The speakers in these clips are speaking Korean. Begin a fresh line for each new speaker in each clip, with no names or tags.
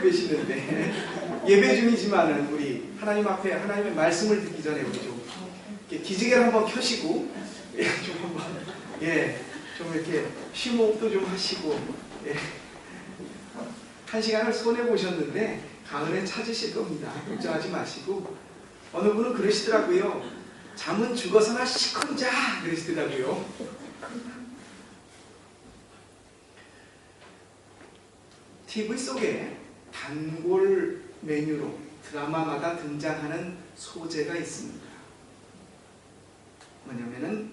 하고 계시는데 예배 중이지만은 우리 하나님 앞에 하나님의 말씀을 듣기 전에 우리 좀 기지개를 한번 켜시고 좀 한번 좀 이렇게 심호흡도 좀 하시고 한 시간을 손해 보셨는데 가을에 찾으실 겁니다. 걱정하지 마시고. 어느 분은 그러시더라고요. 잠은 죽어서나 시큰 자 그러시더라고요. TV 속에 단골 메뉴로 드라마마다 등장하는 소재가 있습니다. 뭐냐면은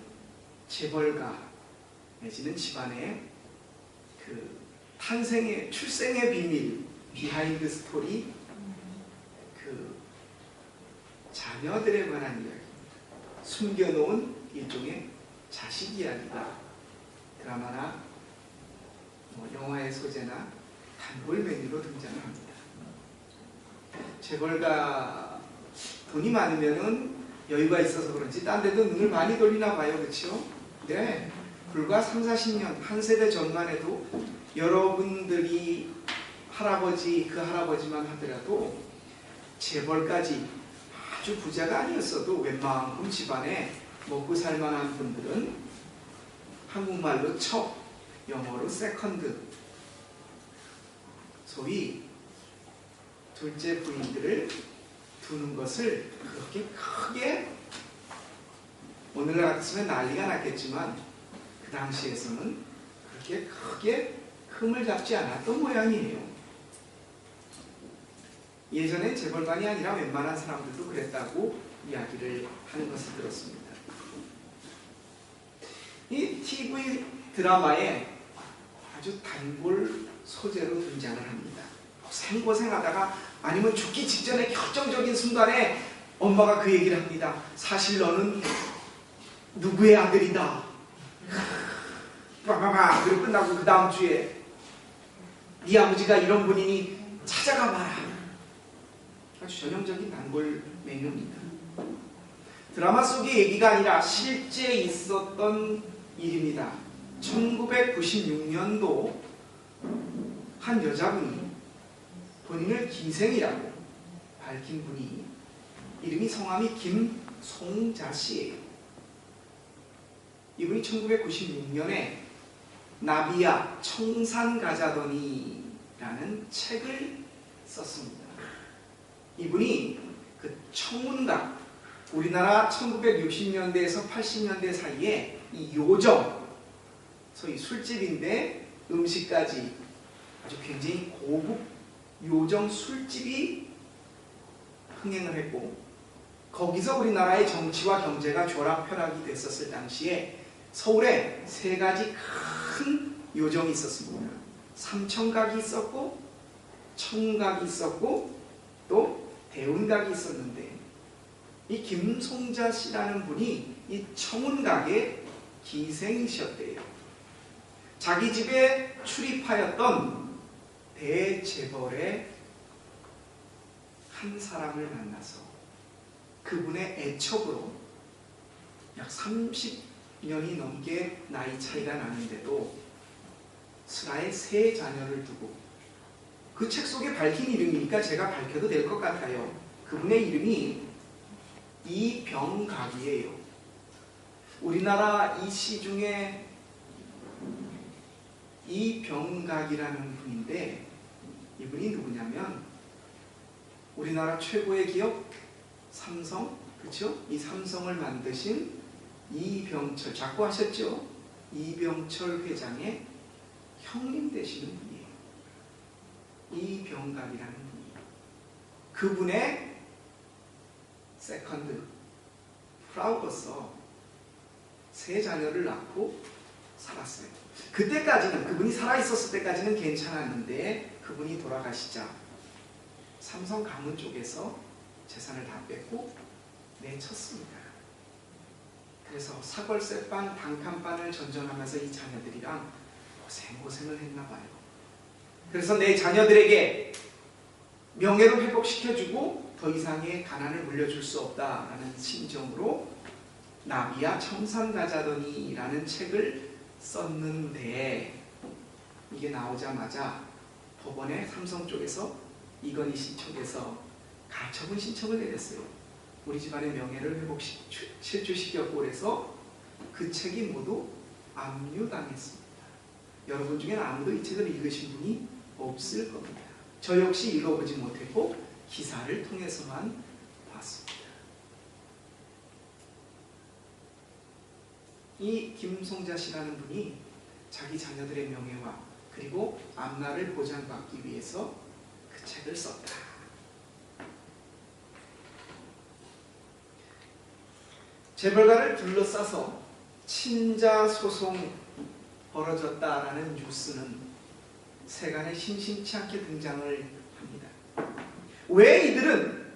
재벌가 내지는 집안의 그 탄생의 출생의 비밀, 비하인드 스토리, 그 자녀들에 관한 이야기, 숨겨놓은 일종의 자식 이야기가 드라마나 영화의 소재나 단골 메뉴로 등장합니다. 재벌가 돈이 많으면은 여유가 있어서 그런지 딴 데도 눈을 많이 돌리나 봐요. 그렇죠? 네. 불과 3, 40년, 한 세대 전만 해도 여러분들이 그 할아버지만 하더라도 재벌까지 아주 부자가 아니었어도 웬만큼 집안에 먹고 살만한 분들은 한국말로 첫, 영어로 세컨드, 소위 둘째 부인들을 두는 것을 그렇게 크게, 오늘날 같으면 난리가 났겠지만 그 당시에서는 그렇게 크게 흠을 잡지 않았던 모양이에요. 예전엔 재벌만이 아니라 웬만한 사람들도 그랬다고 이야기를 하는 것을 들었습니다. 이 TV 드라마에 아주 단골 소재로 등장을 합니다. 생고생하다가 아니면 죽기 직전에 결정적인 순간에 엄마가 그 얘기를 합니다. 사실 너는 누구의 아들이다. 빠바바. 그리고 끝나고 그 다음 주에 네 아버지가 이런 분이니 찾아가 봐라. 아주 전형적인 단골 메뉴입니다. 드라마 속의 얘기가 아니라 실제 있었던 일입니다. 1996년도 한 여자분이 본인을 기생이라고 밝힌 분이, 이름이 성함이 김송자 씨예요. 이분이 1996년에 나비야 청산 가자더니라는 책을 썼습니다. 이분이 그 청운각, 우리나라 1960년대에서 80년대 사이에 이 요정, 소위 술집인데 음식까지 아주 굉장히 고급 요정 술집이 흥행을 했고, 거기서 우리나라의 정치와 경제가 쥐락펴락이 됐었을 당시에 서울에 세 가지 큰 요정이 있었습니다. 삼청각이 있었고, 청각이 있었고, 또 대운각이 있었는데, 이 김송자 씨라는 분이 이 청운각의 기생이셨대요. 자기 집에 출입하였던 대재벌의 한 사람을 만나서 그분의 애척으로 약 30년이 넘게 나이 차이가 나는데도 슬하에 세 자녀를 두고, 그 책 속에 밝힌 이름이니까 제가 밝혀도 될 것 같아요. 그분의 이름이 이병각이에요. 우리나라 이시 중에 이병각이라는 분인데, 이분이 누구냐면 우리나라 최고의 기업 삼성, 그렇죠? 이 삼성을 만드신 이병철, 자꾸 하셨죠? 이병철 회장의 형님 되시는 분이에요. 이병각이라는 분이. 그분의 세컨드 프라우로서 세 자녀를 낳고 살았어요. 그때까지는, 그분이 살아있었을 때까지는 괜찮았는데 그분이 돌아가시자 삼성 가문 쪽에서 재산을 다 뺏고 내쳤습니다. 그래서 사골세판, 단칸반을 전전하면서 이 자녀들이랑 고생을 했나봐요. 그래서 내 자녀들에게 명예를 회복시켜주고 더 이상의 가난을 물려줄 수 없다라는 심정으로 나비야 청산 가자더니라는 책을 썼는데, 이게 나오자마자 법원에 삼성 쪽에서 이건희 신청에서 가처분 신청을 내렸어요. 우리 집안의 명예를 실추시켰고 그래서 그 책이 모두 압류당했습니다. 여러분 중에는 아무도 이 책을 읽으신 분이 없을 겁니다. 저 역시 읽어보지 못했고 기사를 통해서만 봤습니다. 이 김송자 씨라는 분이 자기 자녀들의 명예와 그리고 앞날을 보장받기 위해서 그 책을 썼다. 재벌가를 둘러싸서 친자 소송 벌어졌다라는 뉴스는 세간에 심심치 않게 등장을 합니다. 왜 이들은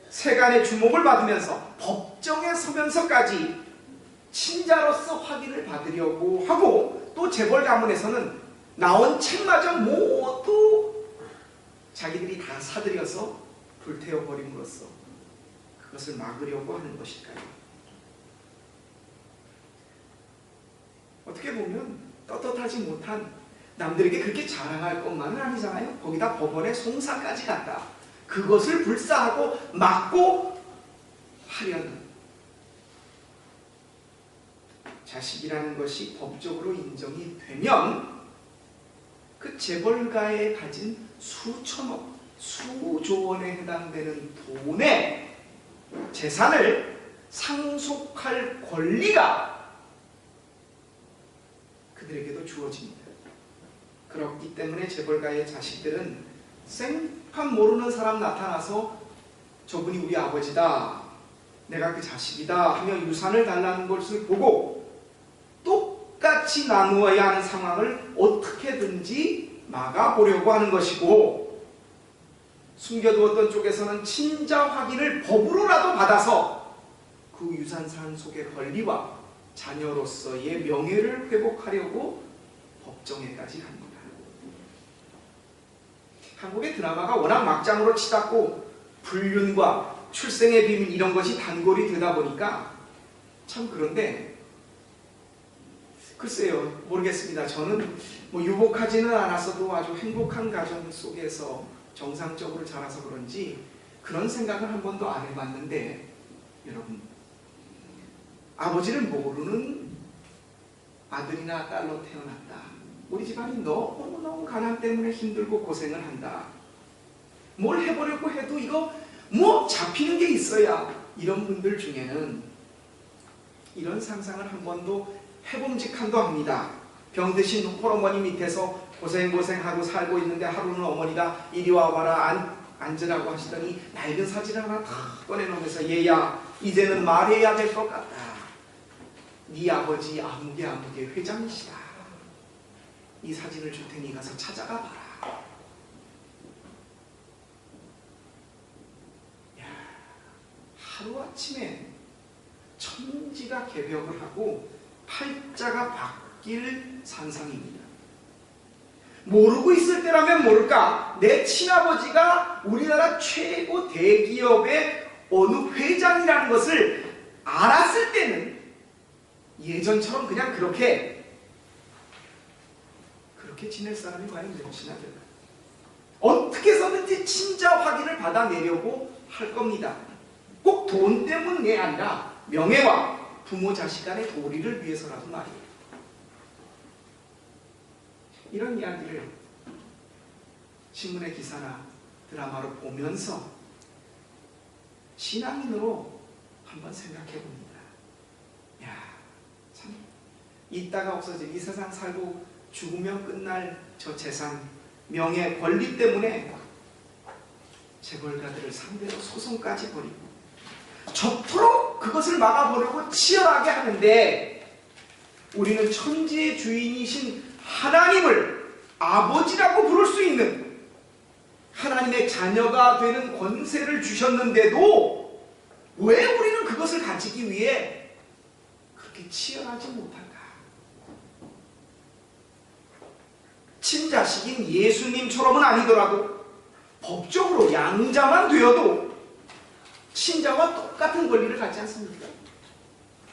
세간의 주목을 받으면서 법정에 서면서까지 친자로서 확인을 받으려고 하고 또 재벌 가문에서는 나온 책마저 모두 자기들이 다 사들여서 불태워버림으로써 그것을 막으려고 하는 것일까요? 어떻게 보면 떳떳하지 못한 남들에게 그렇게 자랑할 것만은 아니잖아요. 거기다 법원에 송사까지 갔다. 그것을 불사하고 막고 하려는 자식이라는 것이 법적으로 인정이 되면 그 재벌가에 가진 수천억, 수조 원에 해당되는 돈의 재산을 상속할 권리가 그들에게도 주어집니다. 그렇기 때문에 재벌가의 자식들은 생판 모르는 사람 나타나서 저분이 우리 아버지다, 내가 그 자식이다 하며 유산을 달라는 것을 보고 똑같이 나누어야 하는 상황을 어떻게든지 막아보려고 하는 것이고, 숨겨두었던 쪽에서는 친자 확인을 법으로라도 받아서 그 유산 상속의 권리와 자녀로서의 명예를 회복하려고 법정에까지 갑니다. 한국의 드라마가 워낙 막장으로 치닫고 불륜과 출생의 비밀 이런 것이 단골이 되다 보니까 참 그런데 글쎄요, 모르겠습니다. 저는 유복하지는 않았어도 아주 행복한 가정 속에서 정상적으로 자라서 그런지 그런 생각을 한 번도 안 해봤는데, 여러분, 아버지를 모르는 아들이나 딸로 태어났다. 우리 집안이 너무너무 가난 때문에 힘들고 고생을 한다. 뭘 해보려고 해도 이거 잡히는 게 있어야, 이런 분들 중에는 이런 상상을 한 번도 해봄직한도 합니다. 병드신 홀어머니 밑에서 고생하고 살고 있는데 하루는 어머니가 이리 와봐라 앉으라고 하시더니 낡은 사진 하나 탁 꺼내놓으면서 얘야 이제는 말해야 될 것 같다. 네 아버지 아무개 회장이시다. 이 사진을 줄 테니 가서 찾아가 봐라. 야, 하루아침에 천지가 개벽을 하고 팔자가 바뀔 산상입니다. 모르고 있을 때라면 모를까, 내 친아버지가 우리나라 최고 대기업의 어느 회장이라는 것을 알았을 때는 예전처럼 그냥 그렇게 지낼 사람이 과연 몇이나 될까? 어떻게 해서든지 친자 확인을 받아내려고 할 겁니다. 꼭 돈 때문이 아니라 명예와 부모 자식 간의 도리를 위해서라도 말이에요. 이런 이야기를 신문의 기사나 드라마로 보면서 신앙인으로 한번 생각해 봅니다. 야, 참 있다가 없어질, 이 세상 살고 죽으면 끝날 저 재산, 명예, 권리 때문에 재벌가들을 상대로 소송까지 벌이고 저토록 그것을 막아보려고 치열하게 하는데, 우리는 천지의 주인이신 하나님을 아버지라고 부를 수 있는 하나님의 자녀가 되는 권세를 주셨는데도 왜 우리는 그것을 가지기 위해 그렇게 치열하지 못할까? 친자식인 예수님처럼은 아니더라도 법적으로 양자만 되어도 친자와 똑같은 권리를 갖지 않습니까?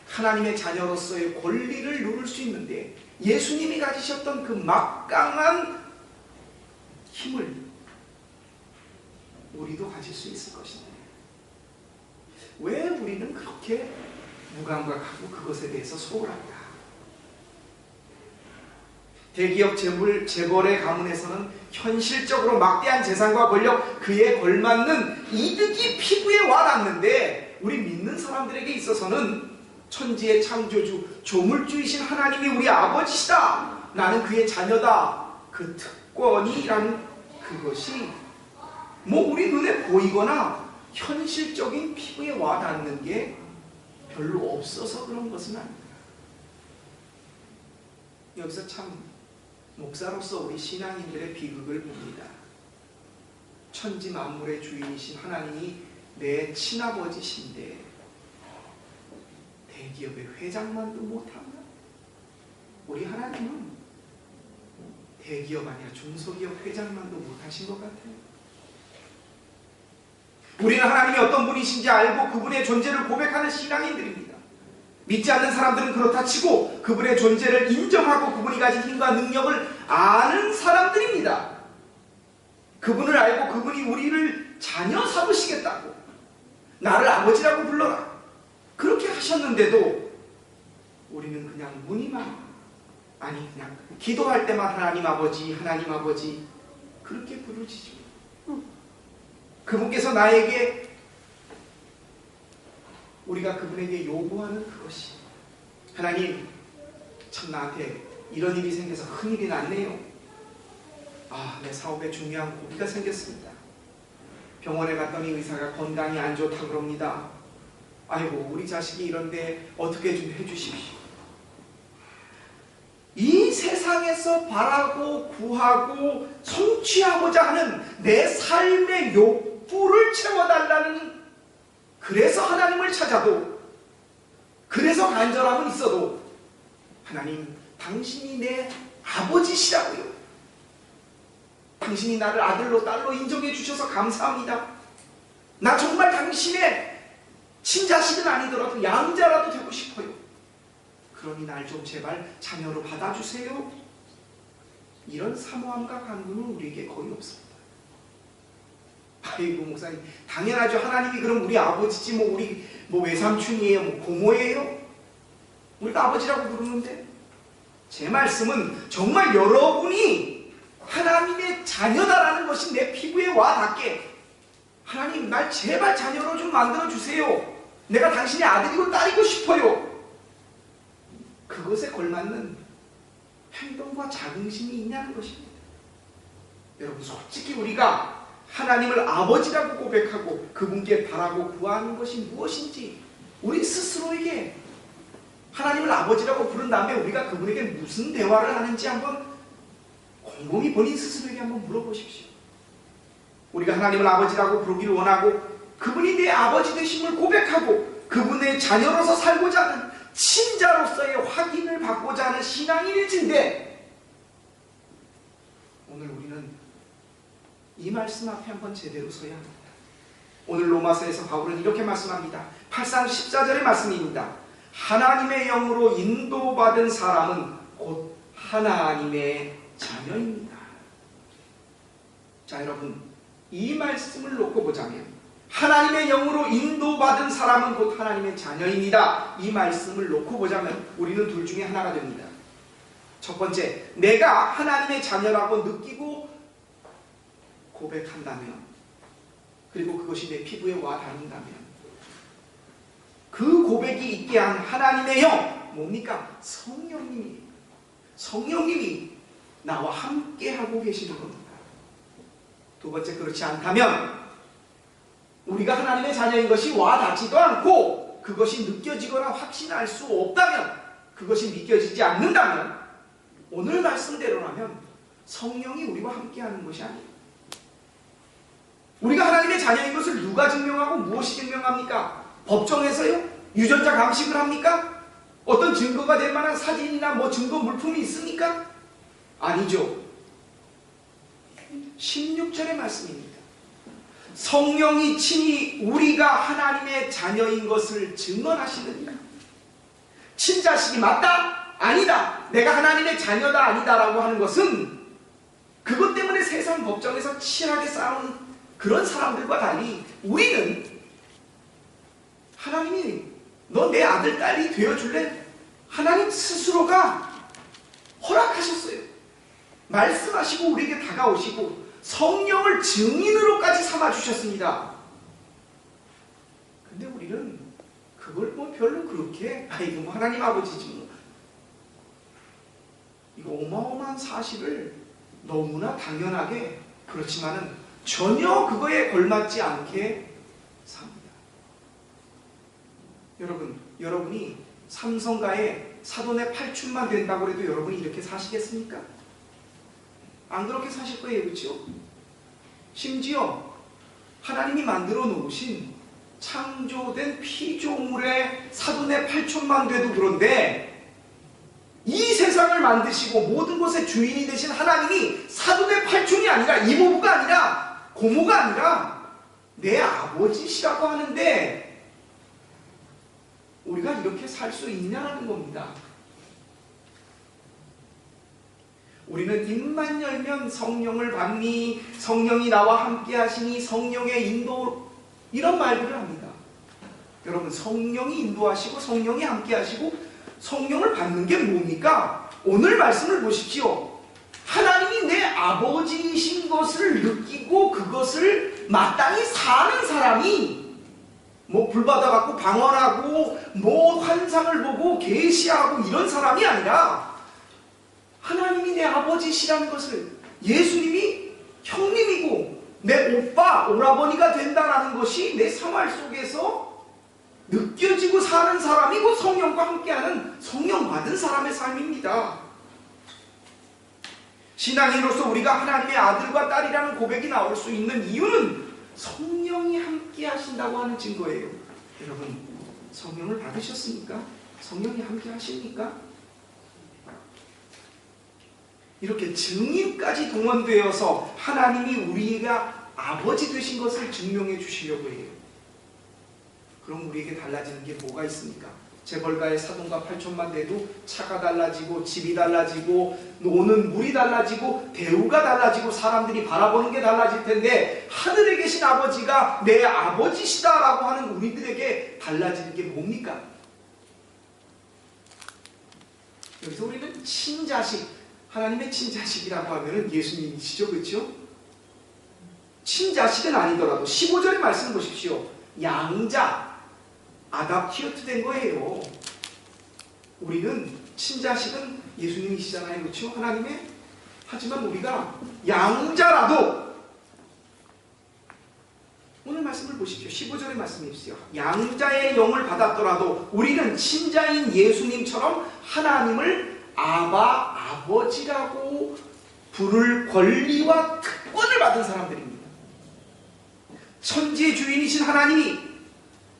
하나님의 자녀로서의 권리를 누릴 수 있는데 예수님이 가지셨던 그 막강한 힘을 우리도 가질 수 있을 것인데 왜 우리는 그렇게 무감각하고 그것에 대해서 소홀한가? 대기업 재벌의 가문에서는 현실적으로 막대한 재산과 권력, 그에 걸맞는 이득이 피부에 와닿는데 우리 믿는 사람들에게 있어서는 천지의 창조주, 조물주이신 하나님이 우리 아버지시다, 나는 그의 자녀다, 그 특권이라는 그것이 우리 눈에 보이거나 현실적인 피부에 와닿는 게 별로 없어서 그런 것은 아닙니다. 여기서 참 목사로서 우리 신앙인들의 비극을 봅니다. 천지 만물의 주인이신 하나님이 내 친아버지신데 대기업의 회장만도 못하나? 우리 하나님은 대기업 아니라 중소기업 회장만도 못하신 것 같아요. 우리는 하나님이 어떤 분이신지 알고 그분의 존재를 고백하는 신앙인들입니다. 믿지 않는 사람들은 그렇다 치고 그분의 존재를 인정하고 그분이 가진 힘과 능력을 아는 사람들입니다. 그분을 알고 그분이 우리를 자녀 삼으시겠다고, 나를 아버지라고 불러라, 그렇게 하셨는데도 우리는 그냥 무늬만, 아니 그냥 기도할 때만 하나님 아버지, 하나님 아버지 그렇게 부르짖죠. 그분께서 나에게, 우리가 그분에게 요구하는 그것이, 하나님 참 나한테 이런 일이 생겨서 큰일이 났네요. 내 사업에 중요한 고비가 생겼습니다. 병원에 갔더니 의사가 건강이 안 좋다고 그럽니다. 아이고 우리 자식이 이런데 어떻게 좀 해주십시오. 이 세상에서 바라고 구하고 성취하고자 하는 내 삶의 욕구를 채워달라는, 그래서 하나님을 찾아도, 그래서 간절함은 있어도 하나님 당신이 내 아버지시라고요. 당신이 나를 아들로 딸로 인정해 주셔서 감사합니다. 나 정말 당신의 친자식은 아니더라도 양자라도 되고 싶어요. 그러니 날 좀 제발 자녀로 받아주세요. 이런 사모함과 간구는 우리에게 거의 없습니다. 아이고 목사님 당연하죠. 하나님이 그럼 우리 아버지지 우리 외삼촌이에요, 고모예요? 우리가 아버지라고 부르는데, 제 말씀은 정말 여러분이 하나님의 자녀다라는 것이 내 피부에 와닿게, 하나님 날 제발 자녀로 좀 만들어주세요. 내가 당신의 아들이고 딸이고 싶어요. 그것에 걸맞는 행동과 자긍심이 있냐는 것입니다. 여러분 솔직히 우리가 하나님을 아버지라고 고백하고 그분께 바라고 구하는 것이 무엇인지 우리 스스로에게, 하나님을 아버지라고 부른 다음에 우리가 그분에게 무슨 대화를 하는지 한번 곰곰이 본인 스스로에게 한번 물어보십시오. 우리가 하나님을 아버지라고 부르기를 원하고 그분이 내 아버지 되심을 고백하고 그분의 자녀로서 살고자 하는, 친자로서의 확인을 받고자 하는 신앙인일진데, 오늘 우리는 이 말씀 앞에 한번 제대로 서야 합니다. 오늘 로마서에서 바울은 이렇게 말씀합니다. 8장 14절의 말씀입니다. 하나님의 영으로 인도받은 사람은 곧 하나님의 자녀입니다. 자 여러분, 이 말씀을 놓고 보자면 하나님의 영으로 인도받은 사람은 곧 하나님의 자녀입니다. 이 말씀을 놓고 보자면 우리는 둘 중에 하나가 됩니다. 첫 번째, 내가 하나님의 자녀라고 느끼고 고백한다면, 그리고 그것이 내 피부에 와닿는다면, 그 고백이 있게 한 하나님의 영, 뭡니까? 성령님이 나와 함께 하고 계시는 겁니다. 두 번째, 그렇지 않다면 우리가 하나님의 자녀인 것이 와닿지도 않고 그것이 느껴지거나 확신할 수 없다면, 그것이 믿겨지지 않는다면, 오늘 말씀대로라면 성령이 우리와 함께하는 것이 아니에요. 우리가 하나님의 자녀인 것을 누가 증명하고 무엇이 증명합니까? 법정에서요? 유전자 감식을 합니까? 어떤 증거가 될 만한 사진이나 증거 물품이 있습니까? 아니죠. 16절의 말씀입니다. 성령이 친히 우리가 하나님의 자녀인 것을 증언하시느니라. 친자식이 맞다? 아니다. 내가 하나님의 자녀다? 아니다라고 하는 것은 그것 때문에 세상 법정에서 치열하게 싸우는 그런 사람들과 달리 우리는 하나님이 너 내 아들, 딸이 되어줄래? 하나님 스스로가 허락하셨어요. 말씀하시고 우리에게 다가오시고 성령을 증인으로까지 삼아주셨습니다. 근데 우리는 그걸 뭐 별로 그렇게 이거 뭐 하나님 아버지지 뭐 이거 어마어마한 사실을 너무나 당연하게 그렇지만은 전혀 그거에 걸맞지 않게 삽니다. 여러분이 삼성가의 사돈의 팔춘만 된다고 해도 여러분이 이렇게 사시겠습니까? 안 그렇게 사실 거예요. 그렇죠? 심지어 하나님이 만들어 놓으신 창조된 피조물의 사돈의 팔촌만 돼도 그런데 이 세상을 만드시고 모든 것의 주인이 되신 하나님이 사돈의 팔촌이 아니라 이모부가 아니라 고모가 아니라 내 아버지시라고 하는데 우리가 이렇게 살 수 있냐라는 겁니다. 우리는 입만 열면 성령을 받니, 성령이 나와 함께 하시니, 성령의 인도, 이런 말들을 합니다. 여러분, 성령이 인도하시고 성령이 함께 하시고 성령을 받는 게 뭡니까? 오늘 말씀을 보십시오. 하나님이 내 아버지이신 것을 느끼고 그것을 마땅히 사는 사람이 뭐 불받아갖고 방언하고 뭐 환상을 보고 계시하고 이런 사람이 아니라 하나님이 내 아버지시라는 것을, 예수님이 형님이고 내 오빠, 오라버니가 된다는 것이 내 생활 속에서 느껴지고 사는 사람이 곧 성령과 함께하는 성령 받은 사람의 삶입니다. 신앙인으로서 우리가 하나님의 아들과 딸이라는 고백이 나올 수 있는 이유는 성령이 함께 하신다고 하는 증거예요. 여러분, 성령을 받으셨습니까? 성령이 함께 하십니까? 이렇게 증인까지 동원되어서 하나님이 우리가 아버지 되신 것을 증명해 주시려고 해요. 그럼 우리에게 달라지는 게 뭐가 있습니까? 재벌가의 사돈과 팔촌만 돼도 차가 달라지고 집이 달라지고 노는 물이 달라지고 대우가 달라지고 사람들이 바라보는 게 달라질 텐데 하늘에 계신 아버지가 내 아버지시다라고 하는 우리들에게 달라지는 게 뭡니까? 여기서 우리는 친자식, 하나님의 친자식이라고 하면 예수님이시죠. 그렇죠? 친자식은 아니더라도 15절의 말씀 보십시오. 양자, 아답티어트 된 거예요. 우리는 친자식은 예수님이시잖아요. 그렇죠? 하나님의. 하지만 우리가 양자라도 오늘 말씀을 보십시오. 15절의 말씀이십시오. 양자의 영을 받았더라도 우리는 친자인 예수님처럼 하나님을 아버지라고 부를 권리와 특권을 받은 사람들입니다. 천지의 주인이신 하나님이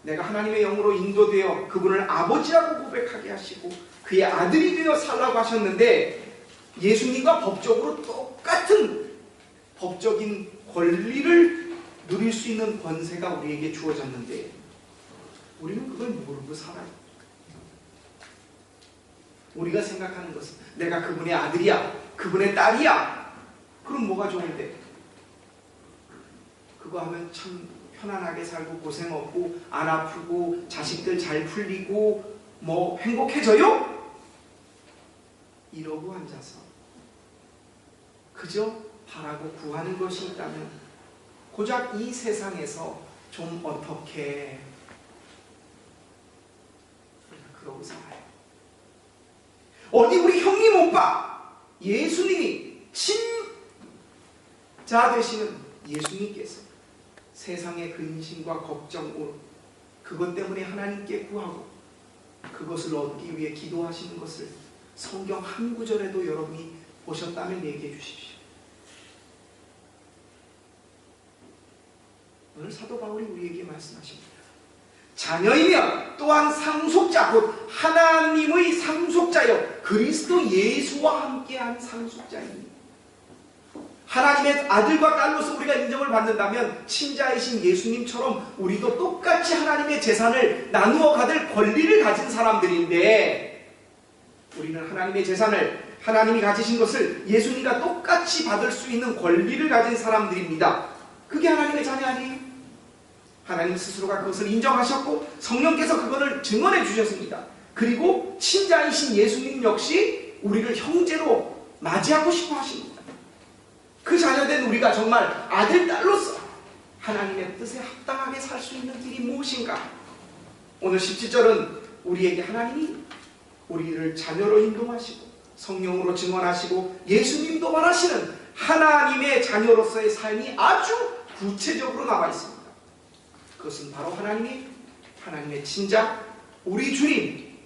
내가 하나님의 영으로 인도되어 그분을 아버지라고 고백하게 하시고 그의 아들이 되어 살라고 하셨는데 예수님과 법적으로 똑같은 법적인 권리를 누릴 수 있는 권세가 우리에게 주어졌는데 우리는 그걸 모르고 살아요. 우리가 생각하는 것은 내가 그분의 아들이야, 그분의 딸이야. 그럼 뭐가 좋은데? 그거 하면 참 편안하게 살고 고생 없고 안 아프고 자식들 잘 풀리고 뭐 행복해져요? 이러고 앉아서 그저 바라고 구하는 것이 있다면 고작 이 세상에서 좀 어떻게 그러고 살아요. 어디 우리 형님 오빠 예수님이 친자 되시는 예수님께서 세상의 근심과 걱정, 그것 때문에 하나님께 구하고 그것을 얻기 위해 기도하시는 것을 성경 한 구절에도 여러분이 보셨다면 얘기해 주십시오. 오늘 사도 바울이 우리에게 말씀하십니다. 자녀이면 또한 상속자, 곧 하나님의 상속자여 그리스도 예수와 함께한 상속자입니다. 하나님의 아들과 딸로서 우리가 인정을 받는다면 친자이신 예수님처럼 우리도 똑같이 하나님의 재산을 나누어 가질 권리를 가진 사람들인데 우리는 하나님의 재산을 하나님이 가지신 것을 예수님과 똑같이 받을 수 있는 권리를 가진 사람들입니다. 그게 하나님의 자녀 아니에요? 하나님 스스로가 그것을 인정하셨고 성령께서 그것을 증언해 주셨습니다. 그리고 친자이신 예수님 역시 우리를 형제로 맞이하고 싶어 하십니다. 그 자녀된 우리가 정말 아들, 딸로서 하나님의 뜻에 합당하게 살 수 있는 길이 무엇인가? 오늘 17절은 우리에게 하나님이 우리를 자녀로 인도하시고 성령으로 증언하시고 예수님도 말하시는 하나님의 자녀로서의 삶이 아주 구체적으로 나와 있습니다. 그것은 바로 하나님의 친자, 우리 주님,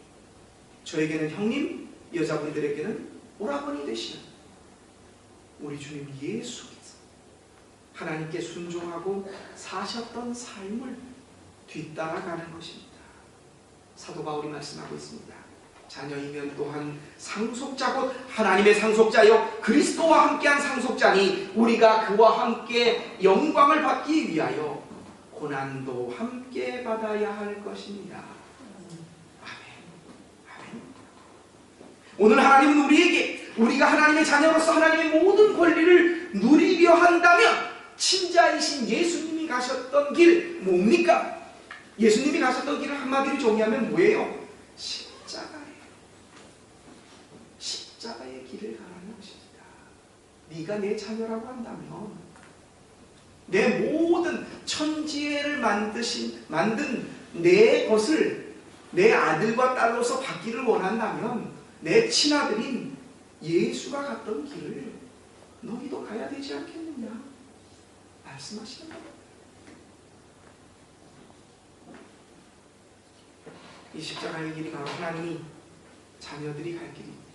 저에게는 형님, 여자분들에게는 오라버니 되시는 우리 주님 예수께서 하나님께 순종하고 사셨던 삶을 뒤따라가는 것입니다. 사도 바울이 말씀하고 있습니다. 자녀이면 또한 상속자 곧 하나님의 상속자여 그리스도와 함께한 상속자니 우리가 그와 함께 영광을 받기 위하여 고난도 함께 받아야 할 것입니다. 아멘. 오늘 하나님은 우리에게 우리가 하나님의 자녀로서 하나님의 모든 권리를 누리려 한다면 친자이신 예수님이 가셨던 길 뭡니까? 예수님이 가셨던 길을 한마디로 정의하면 뭐예요? 십자가의 길을 가라는 것입니다. 네가 내 자녀라고 한다면 내 모든 천지를 만든 내 것을 내 아들과 딸로서 받기를 원한다면 내 친아들인 예수가 갔던 길을 너희도 가야 되지 않겠느냐 말씀하시는 겁니다. 이 십자가의 길이 바로 하나님이 자녀들이 갈 길입니다.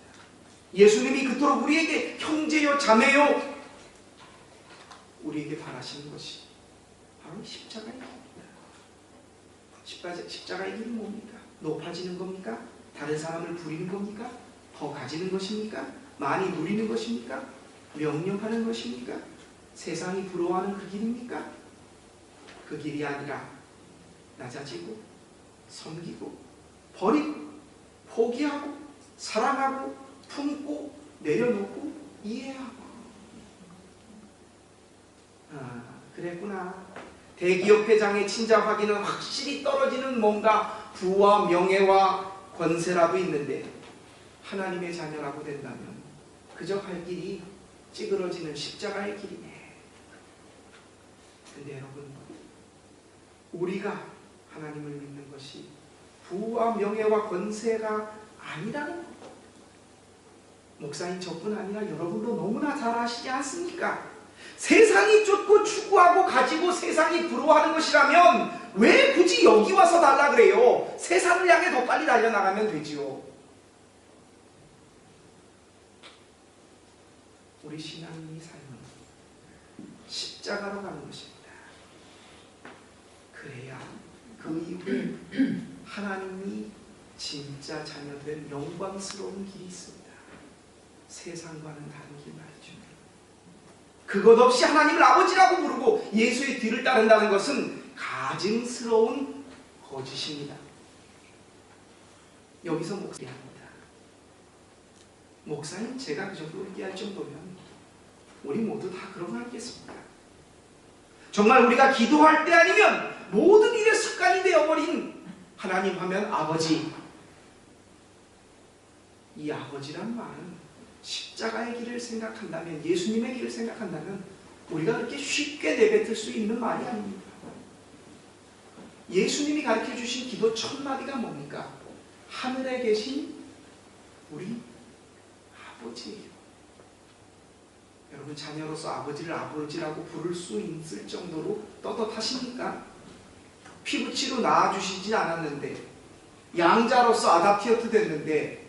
예수님이 그토록 우리에게 형제요 자매요 우리에게 바라시는 것이 바로 십자가의 길입니다. 십자가의 길은 뭡니까? 높아지는 겁니까? 다른 사람을 부리는 겁니까? 더 가지는 것입니까? 많이 누리는 것입니까? 명령하는 것입니까? 세상이 부러워하는 그 길입니까? 그 길이 아니라 낮아지고 섬기고 버리고 포기하고 사랑하고 품고 내려놓고 이해하고 그랬구나. 대기업 회장의 친자 확인은 확실히 떨어지는 뭔가 부와 명예와 권세라도 있는데 하나님의 자녀라고 된다면 그저 갈 길이 찌그러지는 십자가의 길이네. 근데 여러분 우리가 하나님을 믿는 것이 부와 명예와 권세가 아니라는 것. 목사님 저뿐 아니라 여러분도 너무나 잘 아시지 않습니까? 세상이 쫓고 추구하고 가지고 세상이 부러워하는 것이라면 왜 굳이 여기 와서 달라 그래요? 세상을 향해 더 빨리 달려나가면 되지요. 우리 신앙인의 삶은 십자가로 가는 것입니다. 그래야 그 이후에 하나님이 진짜 자녀된 영광스러운 길이 있습니다. 세상과는 다른 길 말이죠. 그것 없이 하나님을 아버지라고 부르고 예수의 뒤를 따른다는 것은 가증스러운 거짓입니다. 여기서 목사합니다. 목사님 제가 그 정도 얘기할 정도면 우리 모두 다 그런 거 알겠습니다. 정말 우리가 기도할 때 아니면 모든 일의 습관이 되어버린 하나님 하면 아버지. 이 아버지란 말은 십자가의 길을 생각한다면 예수님의 길을 생각한다면 우리가 그렇게 쉽게 내뱉을 수 있는 말이 아닙니다. 예수님이 가르쳐 주신 기도 첫 마디가 뭡니까? 하늘에 계신 우리 아버지예요. 여러분 자녀로서 아버지를 아버지라고 부를 수 있을 정도로 떳떳하십니까? 피부치로 낳아주시지 않았는데 양자로서 아답티어트 됐는데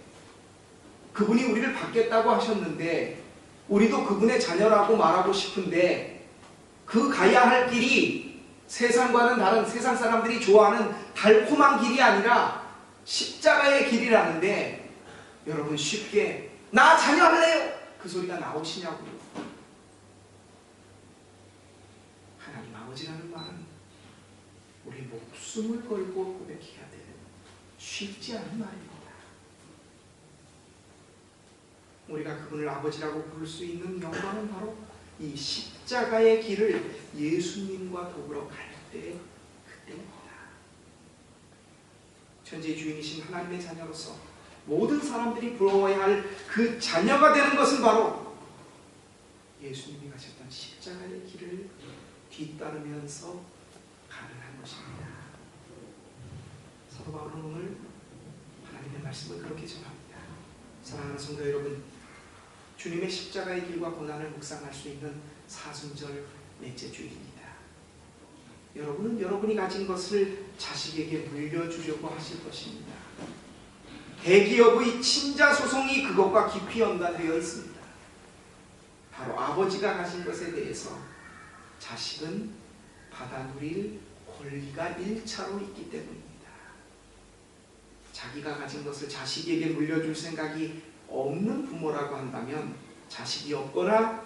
그분이 우리를 받겠다고 하셨는데 우리도 그분의 자녀라고 말하고 싶은데 그 가야 할 길이 세상과는 다른 세상 사람들이 좋아하는 달콤한 길이 아니라 십자가의 길이라는데 여러분 쉽게 나 자녀 할래요 그 소리가 나오시냐고요. 하나님 아버지라는 말은 우리 목숨을 걸고 고백해야 되는 쉽지 않은 말입니다. 우리가 그분을 아버지라고 부를 수 있는 영광은 바로 이 십자가의 길을 예수님과 더불어 갈 때 그때입니다. 천지의 주인이신 하나님의 자녀로서 모든 사람들이 부러워야 할 그 자녀가 되는 것은 바로 예수님이 가셨던 십자가의 길을 뒤따르면서 가능한 것입니다. 사도 바울은 오늘 하나님의 말씀을 그렇게 전합니다. 사랑하는 성도 여러분, 주님의 십자가의 길과 고난을 묵상할 수 있는 사순절 넷째 주일입니다. 여러분은 여러분이 가진 것을 자식에게 물려주려고 하실 것입니다. 대기업의 친자 소송이 그것과 깊이 연관되어 있습니다. 바로 아버지가 가진 것에 대해서 자식은 받아 누릴 권리가 1차로 있기 때문입니다. 자기가 가진 것을 자식에게 물려줄 생각이 없는 부모라고 한다면 자식이 없거나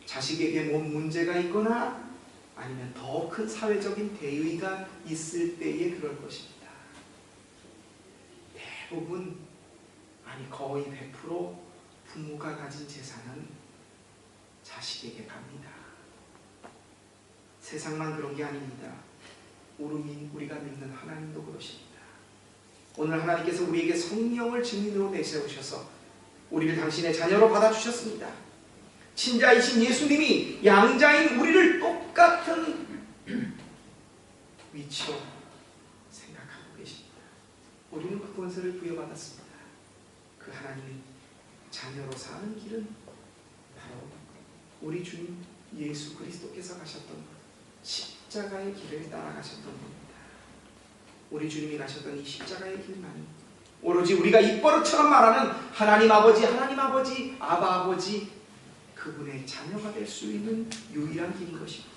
자식에게 뭔 문제가 있거나 아니면 더 큰 사회적인 대의가 있을 때에 그럴 것입니다. 대부분, 아니 거의 100% 부모가 가진 재산은 자식에게 갑니다. 세상만 그런 게 아닙니다. 우리가 믿는 하나님도 그러십니다. 오늘 하나님께서 우리에게 성령을 증인으로 내세우셔서 우리를 당신의 자녀로 받아주셨습니다. 친자이신 예수님이 양자인 우리를 똑같은 위치로 생각하고 계십니다. 우리는 그 권세를 부여받았습니다. 그 하나님의 자녀로 사는 길은 바로 우리 주님 예수 그리스도께서 가셨던 십자가의 길을 따라가셨던 겁니다. 우리 주님이 가셨던 이 십자가의 길만이 오로지 우리가 입버릇처럼 말하는 하나님 아버지, 아바 아버지, 그분의 자녀가 될 수 있는 유일한 길인 것입니다.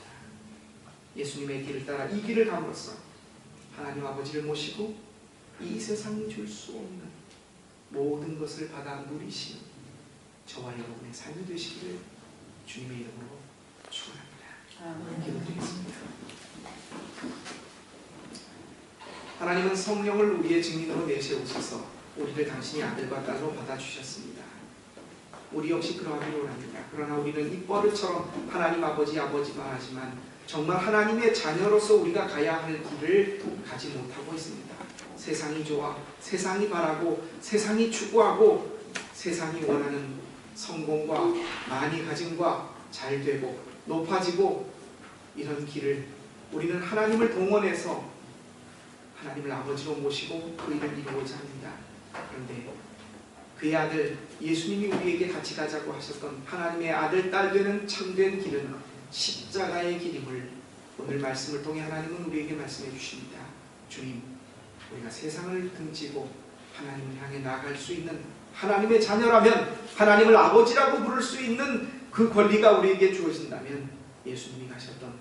예수님의 길을 따라 이 길을 감으로써 하나님 아버지를 모시고 이 세상이 줄 수 없는 모든 것을 받아 누리시는 저와 여러분의 삶이 되시기를 주님의 이름으로 축원합니다. 기도드리겠습니다. 하나님은 성령을 우리의 증인으로 내세우셔서 우리를 당신의 아들과 딸로 받아주셨습니다. 우리 역시 그러하기를 원합니다. 그러나 우리는 입버릇처럼 하나님 아버지만 하지만 정말 하나님의 자녀로서 우리가 가야 할 길을 가지 못하고 있습니다. 세상이 좋아, 세상이 바라고, 세상이 추구하고, 세상이 원하는 성공과 많이 가짐과 잘되고 높아지고, 이런 길을 우리는 하나님을 동원해서 하나님을 아버지로 모시고 그 일을 이루고자 합니다. 그런데 그의 아들 예수님이 우리에게 같이 가자고 하셨던 하나님의 아들, 딸 되는 참된 길은 십자가의 길임을 오늘 말씀을 통해 하나님은 우리에게 말씀해 주십니다. 주님, 우리가 세상을 등지고 하나님을 향해 나아갈 수 있는 하나님의 자녀라면, 하나님을 아버지라고 부를 수 있는 그 권리가 우리에게 주어진다면 예수님이 가셨던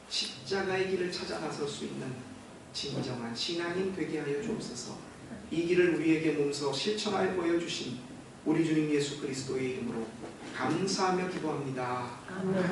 십자가의 길을 찾아 나설 수 있는 진정한 신앙인 되게 하여 주옵소서. 이 길을 우리에게 몸소 실천하여 보여주신 우리 주님 예수 그리스도의 이름으로 감사하며 기도합니다. 아멘.